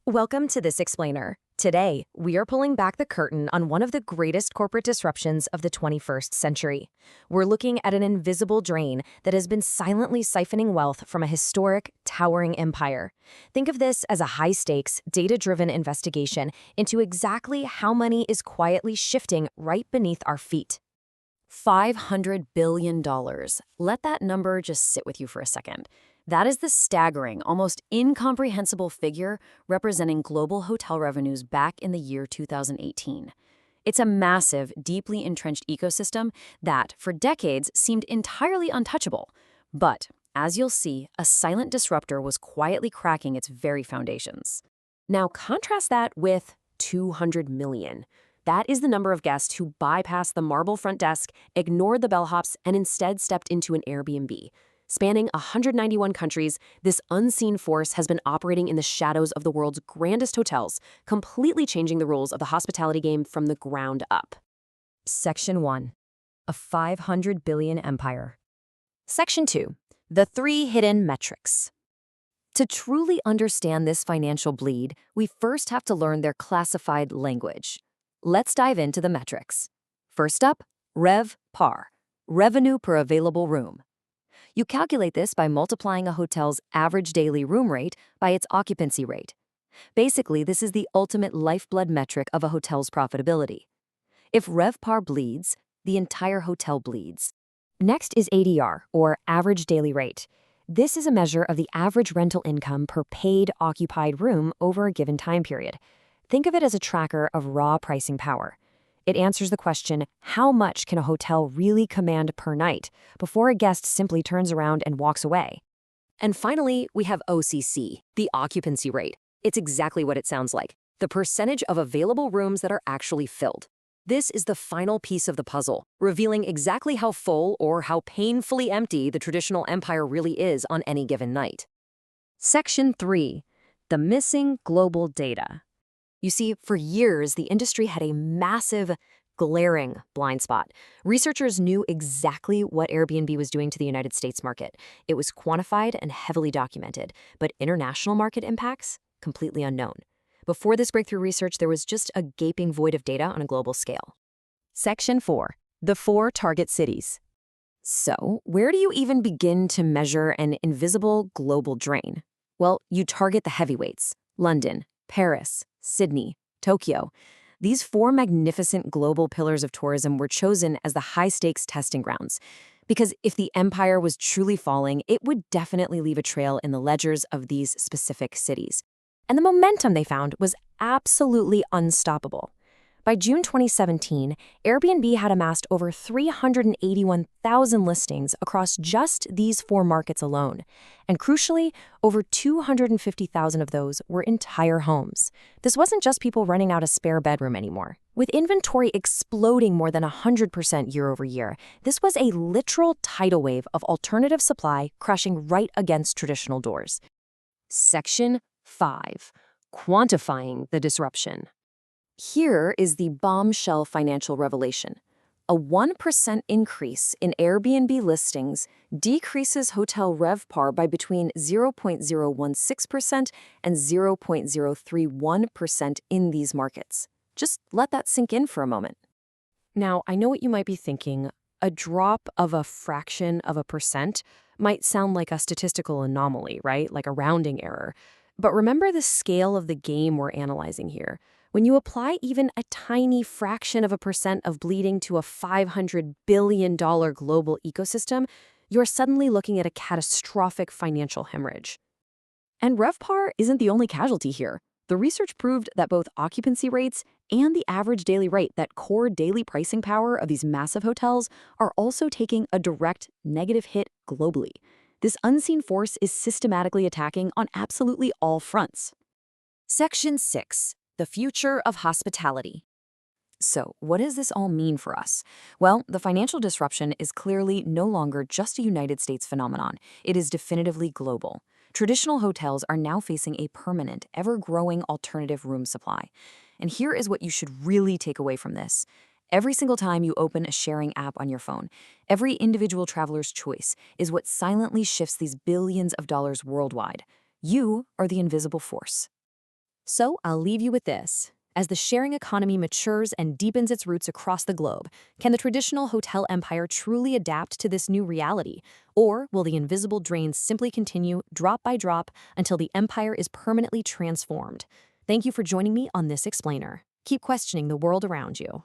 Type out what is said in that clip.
Welcome to This Explainer. Today, we are pulling back the curtain on one of the greatest corporate disruptions of the 21st century. We're looking at an invisible drain that has been silently siphoning wealth from a historic, towering empire. Think of this as a high-stakes, data-driven investigation into exactly how money is quietly shifting right beneath our feet. $500 billion. Let that number just sit with you for a second. That is the staggering, almost incomprehensible figure representing global hotel revenues back in the year 2018. It's a massive, deeply entrenched ecosystem that, for decades, seemed entirely untouchable. But, as you'll see, a silent disruptor was quietly cracking its very foundations. Now contrast that with 200 million. That is the number of guests who bypassed the marble front desk, ignored the bellhops, and instead stepped into an Airbnb. Spanning 191 countries, this unseen force has been operating in the shadows of the world's grandest hotels, completely changing the rules of the hospitality game from the ground up. Section 1. A 500 billion empire. Section 2. The 3 hidden metrics. To truly understand this financial bleed, we first have to learn their classified language. Let's dive into the metrics. First up, RevPAR, revenue per available room. You calculate this by multiplying a hotel's average daily room rate by its occupancy rate. Basically, this is the ultimate lifeblood metric of a hotel's profitability. If RevPAR bleeds, the entire hotel bleeds. Next is ADR, or average daily rate. This is a measure of the average rental income per paid occupied room over a given time period. Think of it as a tracker of raw pricing power. It answers the question, how much can a hotel really command per night, before a guest simply turns around and walks away? And finally, we have OCC, the occupancy rate. It's exactly what it sounds like, the percentage of available rooms that are actually filled. This is the final piece of the puzzle, revealing exactly how full or how painfully empty the traditional empire really is on any given night. Section 3. The missing global data. You see, for years, the industry had a massive, glaring blind spot. Researchers knew exactly what Airbnb was doing to the United States market. It was quantified and heavily documented, but international market impacts? Completely unknown. Before this breakthrough research, there was just a gaping void of data on a global scale. Section 4. The 4 target cities. So, where do you even begin to measure an invisible global drain? Well, you target the heavyweights: London, Paris, Sydney, Tokyo. These 4 magnificent global pillars of tourism were chosen as the high-stakes testing grounds. Because if the empire was truly falling, it would definitely leave a trail in the ledgers of these specific cities. And the momentum they found was absolutely unstoppable. By June 2017, Airbnb had amassed over 381,000 listings across just these 4 markets alone. And crucially, over 250,000 of those were entire homes. This wasn't just people running out a spare bedroom anymore. With inventory exploding more than 100% year over year, this was a literal tidal wave of alternative supply crashing right against traditional doors. Section 5. Quantifying the disruption. Here is the bombshell financial revelation. A 1% increase in Airbnb listings decreases hotel RevPAR by between 0.016% and 0.031% in these markets. Just let that sink in for a moment. Now, I know what you might be thinking. A drop of a fraction of a percent might sound like a statistical anomaly, right? Like a rounding error. But remember the scale of the game we're analyzing here. When you apply even a tiny fraction of a percent of bleeding to a $500 billion global ecosystem, you're suddenly looking at a catastrophic financial hemorrhage. And RevPAR isn't the only casualty here. The research proved that both occupancy rates and the average daily rate, that core daily pricing power of these massive hotels, are also taking a direct negative hit globally. This unseen force is systematically attacking on absolutely all fronts. Section 6. The future of hospitality. So, what does this all mean for us? Well, the financial disruption is clearly no longer just a United States phenomenon. It is definitively global. Traditional hotels are now facing a permanent, ever-growing alternative room supply. And here is what you should really take away from this. Every single time you open a sharing app on your phone, every individual traveler's choice is what silently shifts these billions of dollars worldwide. You are the invisible force. So I'll leave you with this. As the sharing economy matures and deepens its roots across the globe, can the traditional hotel empire truly adapt to this new reality? Or will the invisible drains simply continue, drop by drop, until the empire is permanently transformed? Thank you for joining me on this explainer. Keep questioning the world around you.